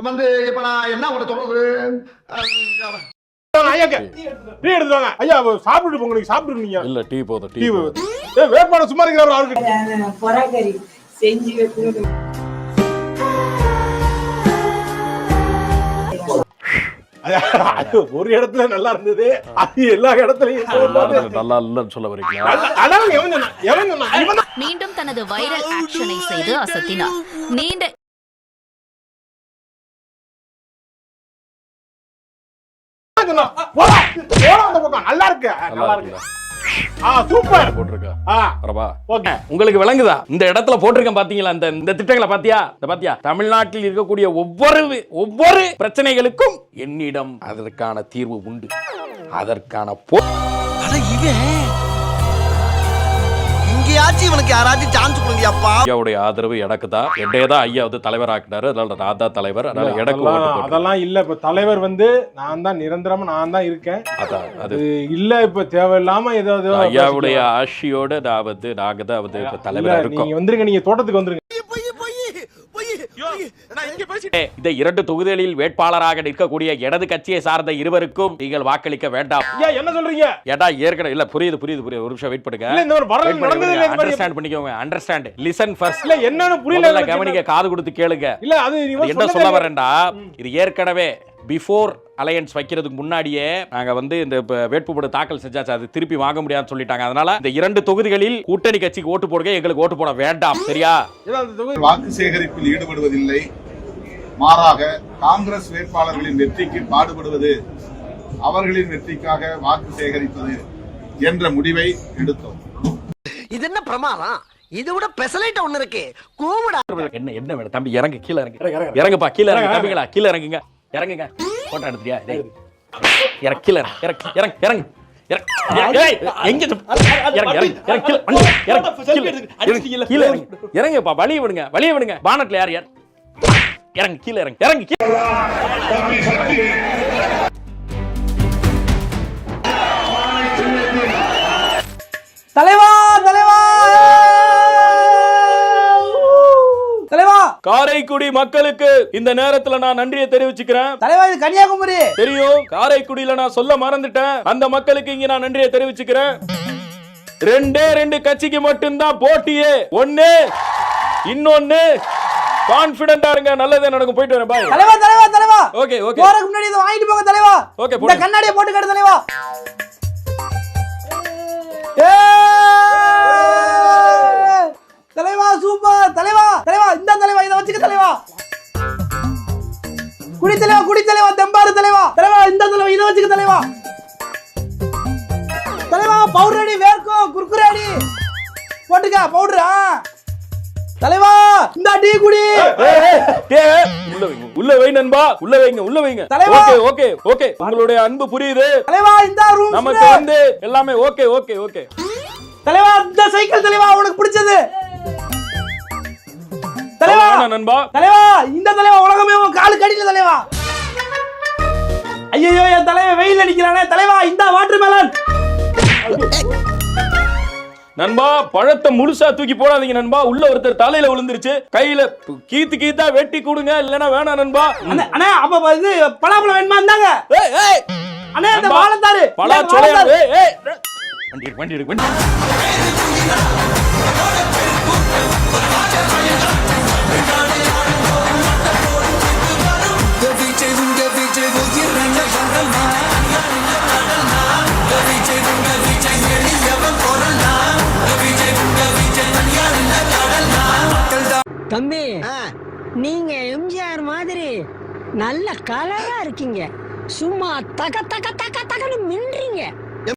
வந்து இப்ப நான் என்ன உங்களை சொல்றது? டீ எடுத்துவாங்க ஐயா, சாப்பிட்டு போங்க. நீங்க சாப்பிட்டுருக்கீங்க. இல்ல டீ போதும், டீ போதும். வேட்பாளர் சும்மா இருக்கிறாரு அவருக்கு பொறாக்கறி செஞ்சு வைக்கணும். ஒரு இடத்துல நல்லா இருந்தது, அது எல்லா இடத்துலயும் நல்லா இல்லன்னு சொல்ல வரீங்களா? மீண்டும் தனது வைரல் ஆக்ஷனை செய்து அசத்தினார். நீண்ட நல்லா இருக்கு. உங்களுக்கு விளங்குதா? இந்த இடத்துல போட்டிருக்கேன் பாத்தீங்களா? இந்த திட்டங்களை பாத்தியா? தமிழ்நாட்டில் இருக்கக்கூடிய ஒவ்வொரு பிரச்சனைகளுக்கும் என்னிடம் அதற்கான தீர்வு உண்டு. அதற்கான இவனுக்கு யாராச்சும் சான்ஸ் கொடுங்கப்பா. ஐயாவுடைய ஆதரவு எனக்கு தான். என்னையதான் ஐயா வந்து தலைவர் ஆக்கினாரு. அதனால நான் தான் தலைவர். அதனால எனக்கு அதெல்லாம் இல்ல. இப்ப தலைவர் வந்து நான் தான் நிரந்தரமா நான் தான் இருக்கேன். அதான் அது இல்ல. இப்ப தேவையில்லாம ஏதாவது ஐயாவுடைய ஆட்சியோட நாங்க தான் வந்து தலைவர் இருக்கோம். நீங்க வந்துருங்க, நீங்க தோட்டத்துக்கு வந்துருங்க. இந்த 2 தொகுதிகளில் வேட்பாளராக நிற்கக்கூடிய இடது கட்சியை சார்ந்த இருவருக்கும் நீங்கள் வாக்களிக்க வேண்டாம். என்ன சொல்றீங்க? ஏடா ஏற்கனவே இல்ல, புரியுது. ஒரு நிமிஷம் வெயிட் பண்ணுங்க. அண்டர்ஸ்டாண்ட் பண்ணிக்கோங்க. Understand, listen first. இல்ல என்னன்னு புரியல, கவனிங்க, காது கொடுத்து கேளுங்க. இல்ல அது என்ன சொல்ல வரேன்டா, இது ஏற்கனவே பிஃபோர் அலையன்ஸ் வைக்கிறதுக்கு முன்னாடியே நாங்க வந்து இந்த வேட்புமனு தாக்கல் செஞ்சாச்சு. அது திருப்பி வாங்க முடியாதுன்னு சொல்லிட்டாங்க. அதனால இந்த 2 தொகுதிகளில் கூட்டணி கட்சிக்கு ஓட்டு போடுங்க, எங்களுக்கு ஓட்டு போட வேண்டாம். சரியா? வாக்கு சேகரிப்பில் ஈடுபடுவதில்லை, மாறாக காங்கிரஸ் வேட்பாளர்களின் வெற்றிக்கு பாடுபடுவது, அவர்களின் வெற்றிக்காக வாக்கு சேகரிப்பது என்ற முடிவை எடுத்தோம். இது என்ன பிரமாதம்? இது விட பெசலைட் ஒண்ணு இருக்கு. கூவுடா. என்ன வேணும் தம்பி? இறங்கு, கீழ இறங்கு. இறங்குப்பா, கீழ இறங்கு தம்பிங்களா, கீழ இறங்குங்க. இறங்குங்க. போட்டோ எடுத்துறியா? இறங்கு, கீழ இறங்கு. இறங்குப்பா, வழிய விடுங்க. பானட்ல யார் இறங்கு, கீழ இறங்கு. தலைவா காரைக்குடி மக்களுக்கு இந்த நேரத்துல நான் நன்றியை தெரிவிச்சுக்கிறேன். தலைவா, இது கன்னியாகுமரி தெரியும். காரைக்குடியில நான் சொல்ல மறந்துட்டேன். அந்த மக்களுக்கு இங்க நான் நன்றியை தெரிவிச்சுக்கிறேன். 2 கட்சிக்கு மட்டும்தான் போட்டியே. ஒண்ணு, இன்னொன்னு கான்ஃபிடென்ட்டா இருங்க, நல்லதே நடக்கும். போயிட்டு வரேன். பாய். தலைவா. ஓகே. போறதுக்கு முன்னாடி இத வாங்கிட்டு போங்க தலைவா. ஓகே, இந்த கண்ணாடியை போட்டு காட்டு தலைவா. தலைவா சூப்பர். தலைவா இந்த தலைவா, இத வச்சுக்க தலைவா. குடி தலைவா தெம்பாரு தலைவா. இந்த தலைவா, இத வச்சுக்க தலைவா. தலைவா பவுடர் அடி, வேர்க்கோ குர்குரே அடி போட்டுக்க பவுடரா. தலைவா இந்த டீ குடி. உள்ள வை நண்பா, உள்ள வைங்க. ஓகே. உங்களுடைய அன்பு புரியுது தலைவா. இந்த ரூம் நமக்கு வந்து எல்லாமே ஓகே. தலைவா இந்த சைக்கிள் தலைவா உனக்கு பிடிச்சது தலைவா. நண்பா தலைவா, இந்த தலைவா உலகமே உன் காலுக்கு அடிக்கல தலைவா. ஐயோ, என் தலைவா வெயில் அடிக்கிறானே தலைவா. இந்த வாட்டர் மெலன் நண்பா, பழத்தை முழுசா தூக்கி போடாதீங்க நண்பா. உள்ள ஒருத்தர் தலையில விழுந்துருச்சு. கையில கீத்தா வெட்டி கொடுங்க, இல்லனா வேணாம் நண்பா. அண்ணா அப்ப இது பலாப்பழம் வேணுமா? இந்தாங்க. அண்ணா இந்த வாழைத்தாரு பலாச்சோலையா? வண்டி எடு. தம்பி, நீங்க எம்ஜிஆர் மாதிரி நல்ல கலரா இருக்கீங்க. சும்மா தகன்னு மின்றீங்க.